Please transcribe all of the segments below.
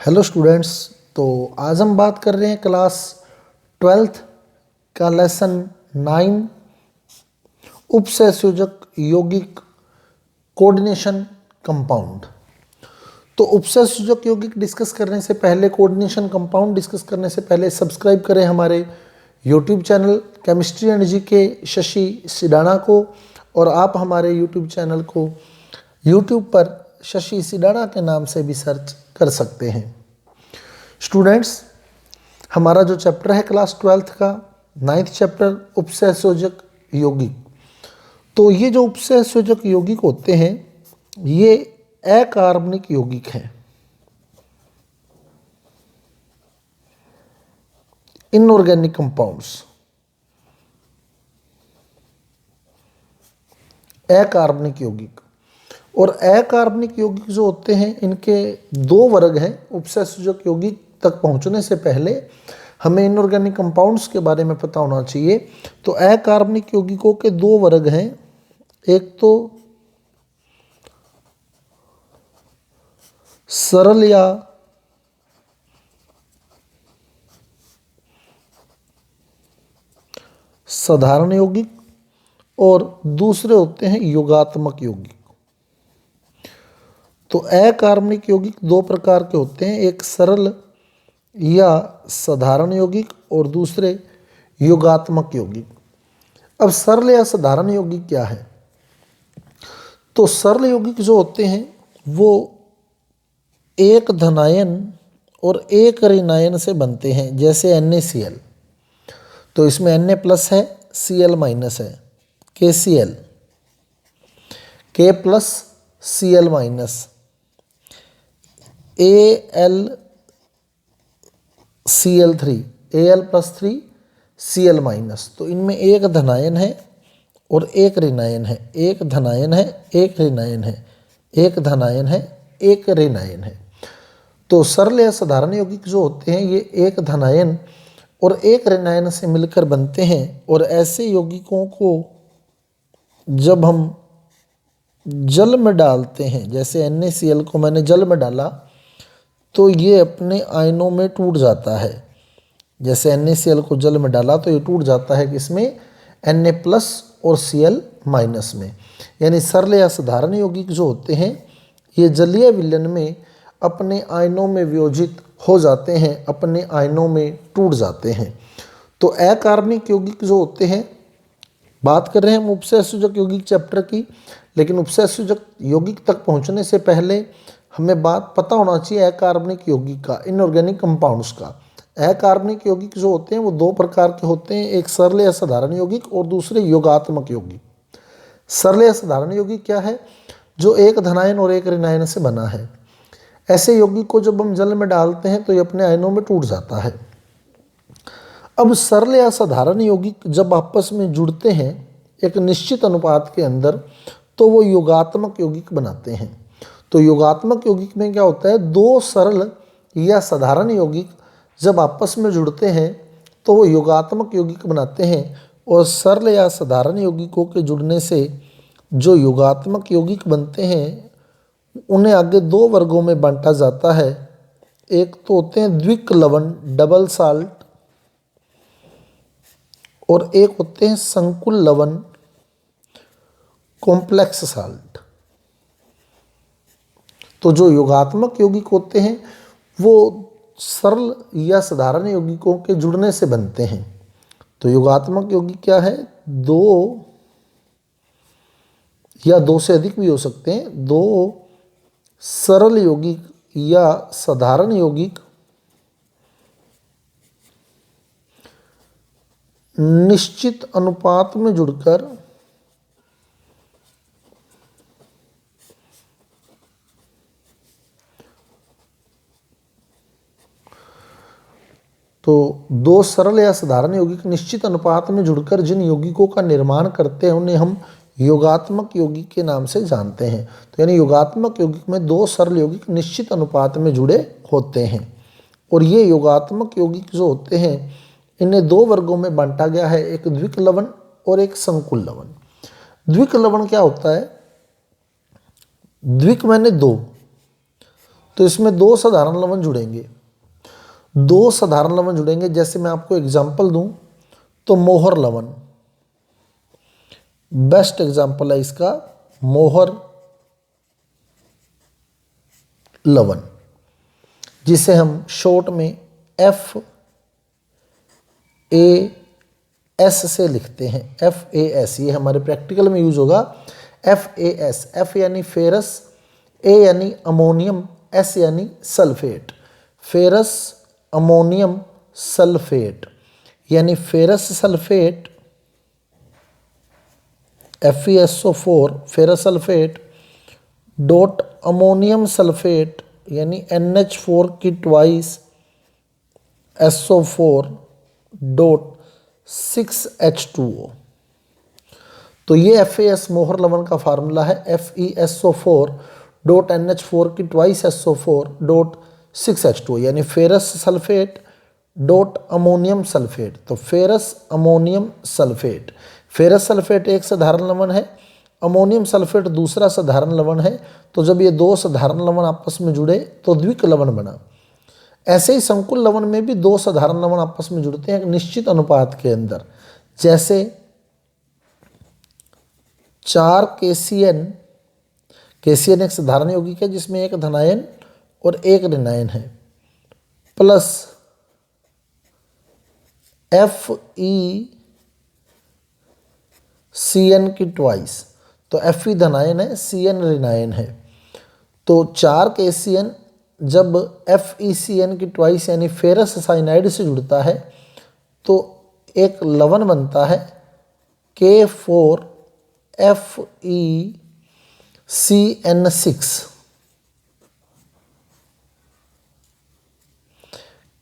Hello students. तो आज हम बात कर रहे हैं क्लास 12th का लेसन 9 उपसहसंयोजक यौगिक कोऑर्डिनेशन कंपाउंड। तो उपसहसंयोजक यौगिक डिस्कस करने से पहले, कोऑर्डिनेशन कंपाउंड डिस्कस करने से पहले सब्सक्राइब करें हमारे यूट्यूब चैनल केमिस्ट्री एंड जी के शशि सिडाना को, और आप हमारे यूट्यूब चैनल को यूट्यूब पर शशि सिडाना के नाम से भी सर्च कर सकते हैं। स्टूडेंट्स, हमारा जो चैप्टर है क्लास 12th का 9th चैप्टर उपसहसंयोजक यौगिक। तो ये जो उपसहसंयोजक यौगिक होते हैं ये अकार्बनिक यौगिक हैं, इनऑर्गेनिक कंपाउंड्स, अकार्बनिक यौगिक। और अकार्बनिक यौगिक जो होते हैं इनके दो वर्ग हैं। उपसहसंयोजक यौगिक तक पहुंचने से पहले हमें इनऑर्गेनिक कंपाउंड्स के बारे में पता होना चाहिए। तो अकार्बनिक यौगिकों के दो वर्ग हैं, एक तो सरल या साधारण यौगिक, और दूसरे होते हैं योगात्मक यौगिक। तो अकार्बनिक यौगिक दो प्रकार के होते हैं, एक सरल या साधारण यौगिक और दूसरे योगात्मक यौगिक। अब सरल या साधारण यौगिक क्या है? तो सरल यौगिक जो होते हैं वो एक धनायन और एक ऋणायन से बनते हैं, जैसे NaCl। तो इसमें Na प्लस है, Cl माइनस है, KCl, K plus Cl minus, AlCl3, Al plus 3 Cl minus. तो इनमें एक धनायन है और एक ऋणायन है, एक धनायन है, एक ऋणायन है, एक धनायन है, एक ऋणायन है। तो सरल या साधारण यौगिक जो होते हैं ये एक धनायन और एक ऋणायन से मिलकर बनते हैं। और ऐसे यौगिकों को जब हम जल में डालते हैं, जैसे NaCl को मैंने जल में डाला तो ये अपने आयनों में टूट जाता है। जैसे NaCl को जल में डाला तो ये टूट जाता है किसमें? Na प्लस और Cl माइनस में। यानी सरल या साधारण यौगिक जो होते हैं ये जलीय विलयन में अपने आयनों में वियोजित हो जाते हैं, अपने आयनों में टूट जाते हैं। तो अकार्बनिक यौगिक जो होते हैं, बात कर रहे हैं हम उपसहसंयोजक यौगिक चैप्टर की, लेकिन उपसहसंयोजक यौगिक तक पहुंचने से पहले हमें बात पता होना चाहिए अकार्बनिक यौगिक का, इनऑर्गेनिक कंपाउंड्स का। अकार्बनिक यौगिक जो होते हैं वो दो प्रकार के होते हैं, एक सरल या साधारण यौगिक और दूसरे योगात्मक यौगिक। सरल या साधारण यौगिक क्या है? जो एक धनायन और एक ऋणायन से बना है। ऐसे यौगिक को जब हम जल में डालते हैं तो ये अपने आयनों में टूट जाता है। अब सरल या साधारण यौगिक जब आपस में जुड़ते हैं एक निश्चित अनुपात के अंदर तो वो योगात्मक यौगिक बनाते हैं। तो योगात्मक यौगिक में क्या होता है? दो सरल या साधारण यौगिक जब आपस में जुड़ते हैं तो वो योगात्मक यौगिक बनाते हैं। और सरल या साधारण यौगिकों के जुड़ने से जो योगात्मक यौगिक बनते हैं उन्हें आगे दो वर्गों में बांटा जाता है। एक तो होते हैं द्विक लवण, डबल साल्ट, और एक होते हैं संकुल लवण, कॉम्प्लेक्स साल्ट। तो जो योगात्मक यौगिक होते हैं वो सरल या साधारण यौगिकों के जुड़ने से बनते हैं। तो योगात्मक यौगिक क्या है? दो या दो से अधिक भी हो सकते हैं, दो सरल यौगिक या साधारण यौगिक निश्चित अनुपात में जुड़कर तो दो सरल या साधारण यौगिक निश्चित अनुपात में जुड़कर जिन यौगिकों का निर्माण करते हैं उन्हें हम योगात्मक यौगिक के नाम से जानते हैं। तो यानी योगात्मक यौगिक में दो सरल यौगिक निश्चित अनुपात में जुड़े होते हैं। और ये योगात्मक यौगिक जो होते हैं इन्हें दो वर्गों में बांटा गया है, एक द्विक लवण और एक संकुल लवण। द्विक लवण क्या होता है? द्विक माने दो, तो इसमें दो साधारण लवण जुड़ेंगे, दो साधारण लवण जुड़ेंगे। जैसे मैं आपको एग्जाम्पल दूं तो मोहर लवण बेस्ट एग्जाम्पल है इसका, मोहर लवण, जिसे हम शॉर्ट में FAS से लिखते हैं। FAS ये हमारे प्रैक्टिकल में यूज होगा। FAS, F यानी फेरस, A यानी अमोनियम, S यानी सल्फेट। फेरस अमोनियम सल्फेट यानी ferrous sulphate FeSO4 ferrous sulphate dot ammonium sulphate यानी NH4 की ट्वाइस SO4 डॉट 6H2O। तो ये FAS मोहर लवण का फार्मूला है, FeSO4 डॉट NH4 की ट्वाइस SO4 डॉट 6H2O यानी ferrous sulphate dot ammonium sulphate. तो ferrous ammonium sulphate, ferrous sulphate एक साधारण लवण है, अमोनियम सल्फेट दूसरा साधारण लवण है। तो जब ये दो साधारण लवण आपस में जुड़े तो द्विक लवण बना। ऐसे ही संकुल लवण में भी दो साधारण लवण आपस में जुड़ते हैं एक निश्चित अनुपात के अंदर। जैसे 4 KCN एक साधारण यौगिक है जिसमें एक धनायन और एक ऋणायन है, प्लस FeCN की ट्वाइस। तो Fe धनायन है, Cn ऋणायन है। तो 4 KCN जब FeCN की ट्वाइस यानी फेरस साइनाइड से जुड़ता है तो एक लवण बनता है K4FeCN6।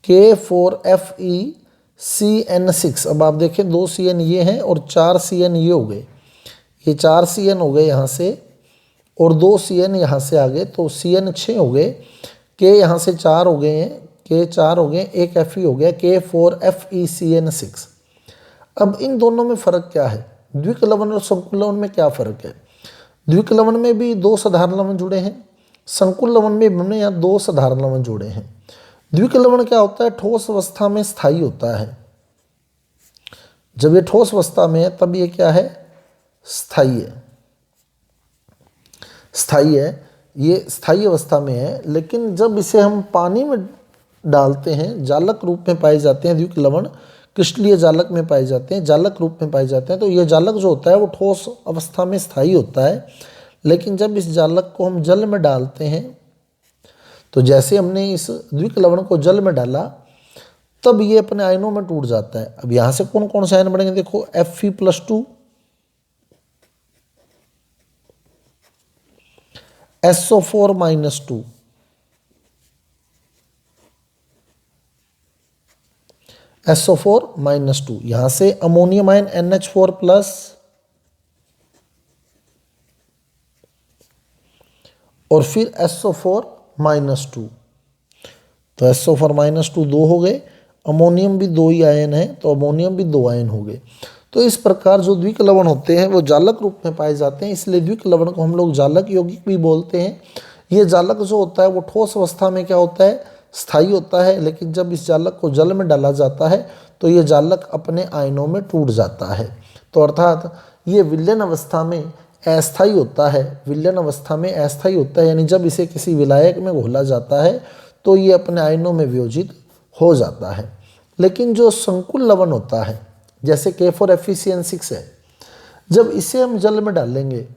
K4FeCN6। अब आप देखें 2 CN ये हैं और 4 CN ये हो गए, ये 4 CN हो गए यहाँ से और 2 CN यहाँ से आ गए, तो CN 6 हो गए। K यहाँ से 4 हो गए हैं, K 4 हो गए, एक Fe हो गया, K4FeCN6। अब इन दोनों में फ़र्क क्या है, द्विक लवण और संकुल लवण में क्या फ़र्क है। द्विक लवण में भी दो साधारण लवण जुड़े हैं, संकुल लवण में हमने यहाँ दो साधारण लवण जुड़े हैं। द्विक लवण क्या होता है, ठोस अवस्था में स्थायी होता है। जब ये ठोस अवस्था में है तब ये क्या है, स्थायी है। स्थायी है, ये स्थायी अवस्था में है। लेकिन जब इसे हम पानी में डालते हैं, जालक रूप में पाए जाते हैं, द्विक लवण क्रिस्टलीय जालक में पाए जाते हैं, जालक रूप में पाए जाते हैं, तो ये जालक जो होता है वो ठोस अवस्था में स्थायी होता है। लेकिन जब इस जालक को हम जल में डालते हैं, तो जैसे हमने इस द्विक लवण को जल में डाला तब ये अपने आयनों में टूट जाता है। अब यहाँ से कौन कौन से आयन बनेंगे, देखो Fe+2, SO4-2, SO4-2, यहां से अमोनियम आयन NH4+ और फिर SO4-2। तो SO4-2 दो हो गए, अमोनियम भी दो ही आयन है तो अमोनियम भी दो आयन हो गए। तो इस प्रकार जो द्विक लवण होते हैं वो जालक रूप में पाए जाते हैं, इसलिए द्विक लवण को हम लोग जालक यौगिक भी बोलते हैं। ये जालक जो होता है वो ठोस अवस्था में क्या होता है, स्थायी होता है। लेकिन जब इस जालक को जल में डाला जाता है तो ये जालक अपने आयनों में टूट जाता है। तो अर्थात ये विलयन अवस्था में अस्थायी होता है, विलयन अवस्था में अस्थायी होता है, यानी जब इसे किसी विलायक में घोला जाता है तो ये अपने आयनों में वियोजित हो जाता है। लेकिन जो संकुल लवण होता है जैसे K4FeCN6 है, जब इसे हम जल में डालेंगे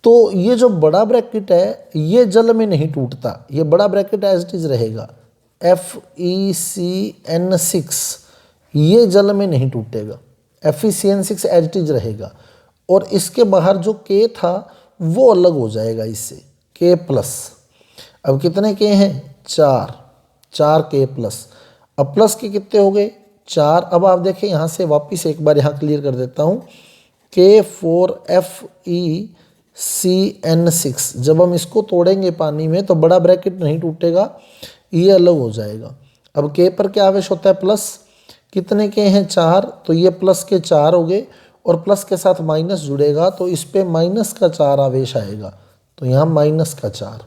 तो ये जो बड़ा ब्रैकेट है ये जल में नहीं टूटता, ये बड़ा ब्रैकेट एज इट इज रहेगा। FeCN6 ये जल में नहीं टूटेगा, FeCN6 एज इट इज रहेगा। और इसके बाहर जो K था वो अलग हो जाएगा इससे, K+। अब कितने K हैं, 4 K+। अब प्लस के कितने हो गए, 4। अब आप देखें यहाँ से वापस एक बार यहाँ क्लियर कर देता हूँ, K4FeCN6 जब हम इसको तोड़ेंगे पानी में तो बड़ा ब्रैकेट नहीं टूटेगा, ये अलग हो जाएगा। अब K पर क्या आवेश होता है, प्लस। कितने K हैं, 4, तो ये प्लस के 4 हो गए और प्लस के साथ माइनस जुड़ेगा तो इस पे माइनस का 4 आवेश आएगा, तो यहाँ माइनस का 4,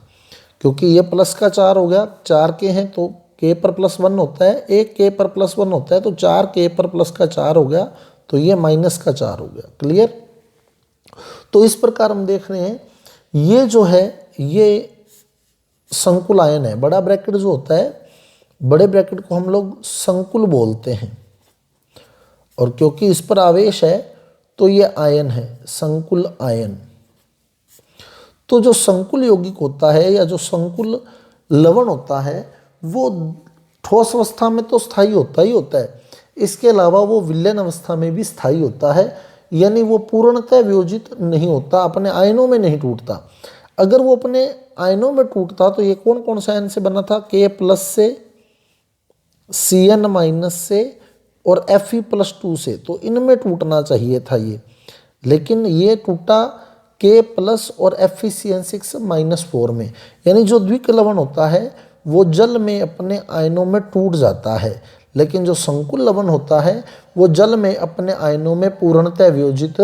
क्योंकि ये प्लस का 4 हो गया, 4 के हैं तो k पर प्लस 1 होता है, एक k पर प्लस 1 होता है, तो 4 k पर प्लस का 4 हो गया, तो ये माइनस का 4 हो गया। क्लियर। तो इस प्रकार हम देख रहे हैं ये जो है ये संकुल आयन है। बड़ा ब्रैकेट जो होता है, बड़े ब्रैकेट को हम लोग संकुल बोलते हैं, और क्योंकि इस पर आवेश है तो ये आयन है, संकुल आयन। तो जो संकुल यौगिक होता है या जो संकुल लवण होता है वो ठोस अवस्था में तो स्थायी होता ही होता है, इसके अलावा वो विलयन अवस्था में भी स्थायी होता है, यानी वो पूर्णतः वियोजित नहीं होता, अपने आयनों में नहीं टूटता। अगर वो अपने आयनों में टूटता तो ये कौन कौन सा आयन से बना था, K+ से, Cn- से और Fe+2 से, तो इनमें टूटना चाहिए था ये, लेकिन ये टूटा K+ और FeCN6- में, यानी जो द्विक लवण होता है वो जल में अपने आयनों में टूट जाता है, लेकिन जो संकुल लवण होता है वो जल में अपने आयनों में पूर्णतः वियोजित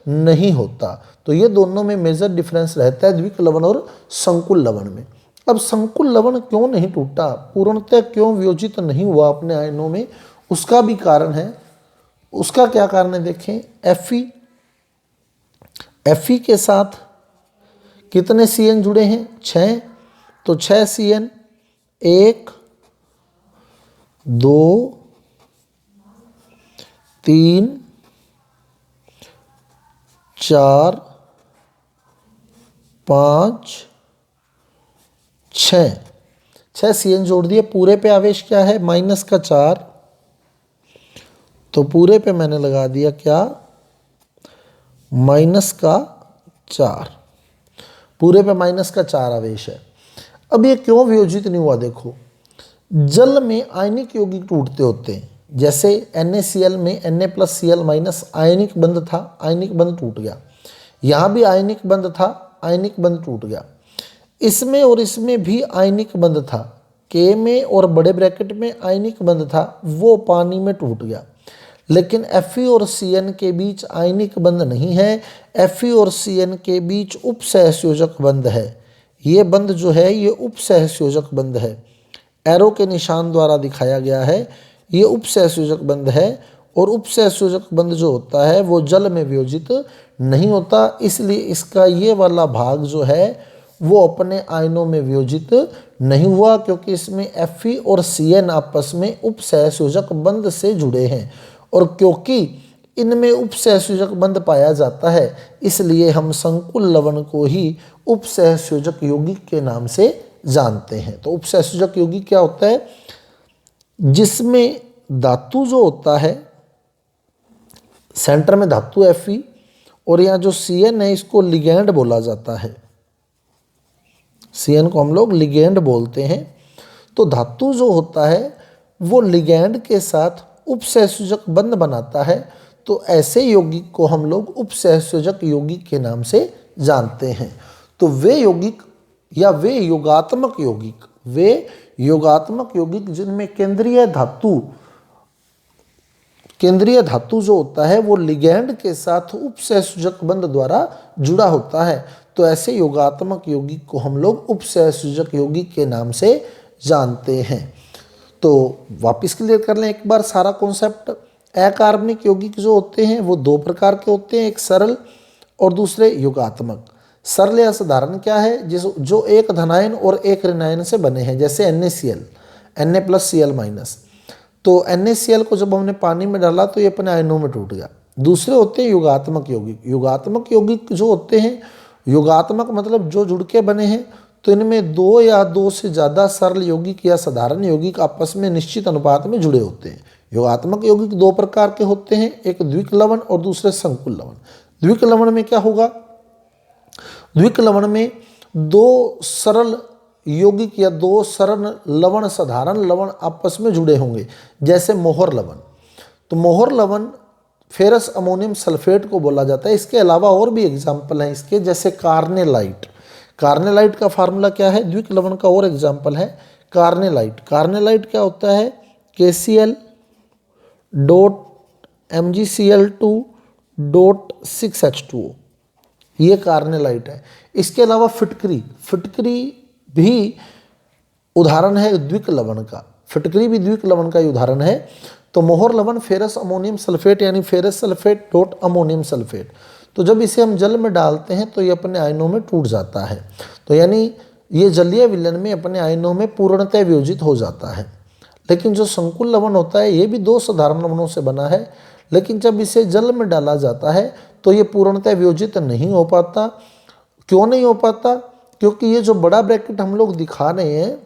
नहीं होता। तो ये दोनों में मेजर डिफरेंस रहता है द्विक लवण और संकुल लवण में। अब संकुल लवण क्यों नहीं टूटा, पूर्णतः क्यों वियोजित नहीं हुआ अपने आयनों में, उसका भी कारण है। उसका क्या कारण है देखें, Fe के साथ कितने Cn जुड़े हैं, 6, तो 6 Cn, 1 2 3 4 5 6 Cn जोड़ दिए। पूरे पे आवेश क्या है, माइनस का 4, तो पूरे पे मैंने लगा दिया क्या, माइनस का 4, पूरे पे माइनस का 4 आवेश है। अब ये क्यों वियोजित नहीं हुआ, देखो जल में आयनिक यौगिक टूटते होते हैं, जैसे NaCl में Na+Cl- आयनिक बंध था, आयनिक बंध टूट गया, यहाँ भी आयनिक बंध था, आयनिक बंध टूट गया, इसमें और इसमें भी आयनिक बंध था, K में और बड़े ब्रैकेट में आयनिक बंध था, वो पानी में टूट गया। लेकिन Fe और Cn के बीच आयनिक बंध नहीं है, Fe और Cn के बीच उपसहसंयोजक बंध है। ये बंध जो है ये उपसहसंयोजक बंध है, एरो के निशान द्वारा दिखाया गया है, ये उपसहसंयोजक बंध है, और उपसहसंयोजक बंध जो होता है वो जल में वियोजित नहीं होता, इसलिए इसका ये वाला भाग जो है वो अपने आयनों में वियोजित नहीं हुआ, क्योंकि इसमें Fe और Cn आपस में उपसहसंयोजक बंध से जुड़े हैं, और क्योंकि इनमें उपसहसंयोजक बंध पाया जाता है इसलिए हम संकुल लवण को ही उपसहसंयोजक यौगिक के नाम से जानते हैं। तो उपसहसंयोजक यौगिक क्या होता है, जिसमें धातु जो होता है, सेंटर में धातु Fe और यहाँ जो Cn है इसको लिगैंड बोला जाता है, Cn को हम लोग लिगैंड बोलते हैं। तो धातु जो होता है वो लिगैंड के साथ उपसहसंयोजक बंध बनाता है, तो ऐसे यौगिक को हम लोग उपसहसंयोजक यौगिक के नाम से जानते हैं। तो वे यौगिक या वे योगात्मक यौगिक जिनमें केंद्रीय धातु जो होता है वो लिगैंड के साथ उपसहसंयोजक बंध द्वारा जुड़ा होता है, तो ऐसे योगात्मक यौगिक को हम लोग उपसहसंयोजक यौगिक के नाम से जानते हैं। तो वापस क्लियर कर लें एक बार सारा कॉन्सेप्ट। अकार्बनिक यौगिक जो होते हैं वो 2 प्रकार के होते हैं, एक सरल और दूसरे योगात्मक। सरल या साधारण क्या है, जो एक धनायन और एक ऋणायन से बने हैं, जैसे NaCl, Na+Cl-। तो NaCl को जब हमने पानी में डाला तो ये अपने आयनों में टूट गया। दूसरे होते हैं योगात्मक यौगिक। योगात्मक यौगिक जो होते हैं, योगात्मक मतलब जो जुड़ के बने हैं, तो इनमें 2 या 2 से ज़्यादा सरल यौगिक या साधारण यौगिक आपस में निश्चित अनुपात में जुड़े होते हैं। योगात्मक यौगिक 2 प्रकार के होते हैं, एक द्विक लवण और दूसरे संकुल लवण। द्विक लवण में क्या होगा, द्विक लवण में 2 सरल यौगिक या 2 सरल लवण, साधारण लवण आपस में जुड़े होंगे, जैसे मोहर लवण। तो मोहर लवण फेरस अमोनियम सल्फेट को बोला जाता है। इसके अलावा और भी एग्जाम्पल हैं इसके, जैसे कार्नेलाइट। कार्नेलाइट का फार्मूला क्या है, द्विक लवण का और एग्जाम्पल है कार्नेलाइट। कार्नेलाइट क्या होता है, KCl dot MgCl2 dot 6H2O, ये कार्नेलाइट है। इसके अलावा फिटकरी, फिटकरी भी उदाहरण है द्विक लवण का, फिटकरी भी द्विक लवण का ही उदाहरण है। तो मोहर लवण फेरस अमोनियम सल्फेट यानी ferrous sulphate dot ammonium sulphate, तो जब इसे हम जल में डालते हैं तो ये अपने आयनों में टूट जाता है, तो यानी ये जलीय विलयन में अपने आयनों में पूर्णतः वियोजित हो जाता है। लेकिन जो संकुल लवण होता है ये भी दो साधारण लवणों से बना है, लेकिन जब इसे जल में डाला जाता है तो ये पूर्णतः वियोजित नहीं हो पाता। क्यों नहीं हो पाता? क्योंकि ये जो बड़ा ब्रैकेट हम लोग दिखा रहे हैं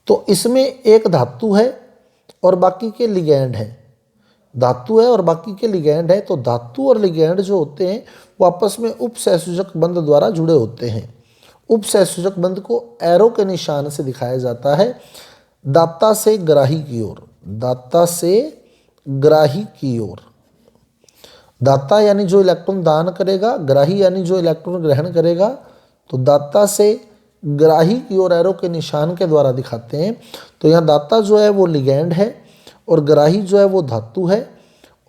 तो इसमें एक धातु है और बाकी के लिगैंड है, धातु है और बाकी के लिगैंड है। तो धातु और लिगैंड जो होते हैं वो आपस में उपसहसंयोजक बंध द्वारा जुड़े होते हैं। उपसहसंयोजक बंध को एरो के निशान से दिखाया जाता है, दाता से ग्राही की ओर, दाता से ग्राही की ओर। दाता यानी जो इलेक्ट्रॉन दान करेगा, ग्राही यानी जो इलेक्ट्रॉन ग्रहण करेगा। तो दाता से ग्राही की ओर एरो के निशान के द्वारा दिखाते हैं। तो यहाँ दाता जो है वो लिगैंड है और ग्राही जो है वो धातु है,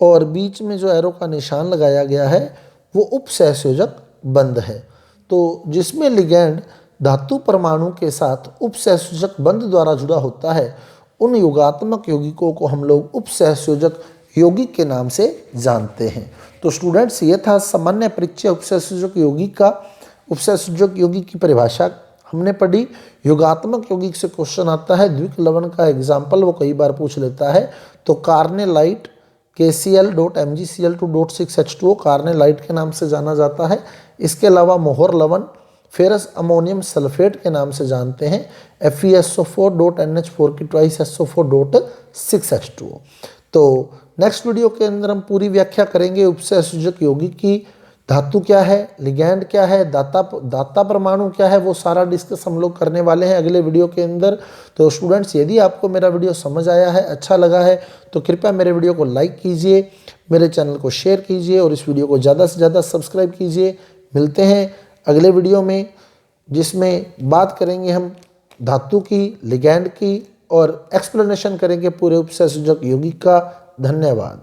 और बीच में जो एरो का निशान लगाया गया है वो उपसहसंयोजक बंध है। तो जिसमें लिगैंड धातु परमाणु के साथ उपसहसंयोजक बंध द्वारा जुड़ा होता है उन योगात्मक यौगिकों को हम लोग उपसहसंयोजक यौगिक के नाम से जानते हैं। तो स्टूडेंट्स, ये था सामान्य परिचय उपसहसंयोजक यौगिक का। उपसहसंयोजक यौगिक की परिभाषा हमने पढ़ी। योगात्मक यौगिक से क्वेश्चन आता है, द्विक लवण का एग्जाम्पल वो कई बार पूछ लेता है। तो कार्नेलाइट KCl.MgCl2.6H2O कार्नेलाइट के नाम से जाना जाता है। इसके अलावा मोहर लवण फेरस अमोनियम सल्फेट के नाम से जानते हैं, FeSO4.NH4 की ट्वाइस SO4.6H2O। तो नेक्स्ट वीडियो के अंदर हम पूरी व्याख्या करेंगे उपसहसंयोजक यौगिक की। धातु क्या है, लिगैंड क्या है, दाता परमाणु क्या है, वो सारा डिस्कस हम लोग करने वाले हैं अगले वीडियो के अंदर। तो स्टूडेंट्स, यदि आपको मेरा वीडियो समझ आया है, अच्छा लगा है, तो कृपया मेरे वीडियो को लाइक कीजिए, मेरे चैनल को शेयर कीजिए और इस वीडियो को ज़्यादा से ज़्यादा सब्सक्राइब कीजिए। मिलते हैं अगले वीडियो में, जिसमें बात करेंगे हम धातु की, लिगैंड की और एक्सप्लेनेशन करेंगे पूरे उपसहसंयोजक यौगिक का। धन्यवाद।